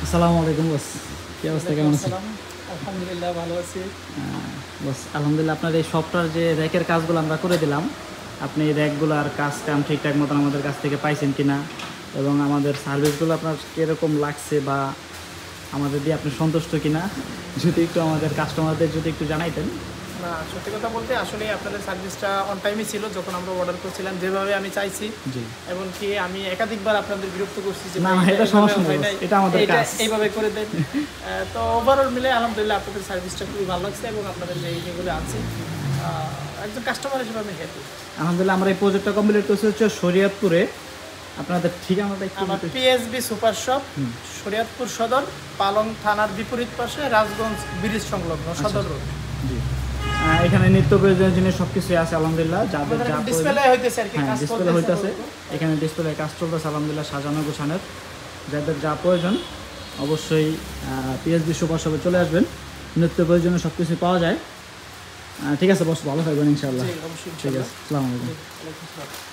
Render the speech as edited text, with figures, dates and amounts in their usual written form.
আসসালামু আলাইকুম বস, কি অবস্থা, কেমন আছেন? আলহামদুলিল্লাহ ভালো আছি। বস আলহামদুলিল্লাহ, আপনার এই সফটওয়্যার যে র্যাকের কাজগুলো আমরা করে দিলাম, আপনি এই র্যাকগুলোর কাজ কাম ঠিকঠাক মতন আমাদের কাছ থেকে পাইছেন কিনা এবং আমাদের সার্ভিসগুলো আপনার কীরকম লাগছে বা আমাদের দিয়ে আপনি সন্তুষ্ট কিনা, যদি একটু আমাদের কাস্টমারদের যদি একটু জানাইতেন। না, সত্যি কথা বলতে আসলে আপনাদের সার্ভিসটা অন টাইমই ছিল যখন আমরা অর্ডার করছিলাম, যেভাবে আমি চাইছি। জি, এমনকি আমি একাধিকবার আপনাদের বিরক্ত করছি যে না ভাই, এটা সমস্যা নেই, এটা আমাদের এটা কাজ। এইভাবে করে দেন। তো ওভারঅল মিলে আলহামদুলিল্লাহ আপনাদের সার্ভিসটা খুবই ভালো লাগছে এবং আপনাদের যে যেগুলো আছে একজন কাস্টমার হিসেবে আমি হ্যাপি। আলহামদুলিল্লাহ, আমরা এই প্রজেক্টটা কমপ্লিট করছি হচ্ছে শরীয়তপুরে। আপনাদের ঠিকানাটা একটু আমার পিএসবি সুপার শপ, শরীয়তপুর সদর, পালং থানার বিপরীত পাশে, রাজগঞ্জ ব্রিজ সংলগ্ন সদর রোড। জি, এখানে নিত্য প্রয়োজনীয় জিনিস সব কিছুই আছে আলহামদুলিল্লাহ। যাদের যা ডিসপ্লে হইতেছে আর কি, হ্যাঁ কাজ ডিসপ্লে হইতেছে, এখানে ডিসপ্লে কাজ চলতেছে আলহামদুলিল্লাহ, সাজানো গোছানোর। যাদের যা প্রয়োজন অবশ্যই পিএসবি সুপার শপে চলে আসবেন, নিত্য প্রয়োজনীয় সব কিছু পাওয়া যায়। ঠিক আছে বস, ভালো থাকবেন ইনশাআল্লাহ। জি অবশ্যই। ঠিক আছে, আসসালামু আলাইকুম। ওয়ালাইকুম আসসালাম।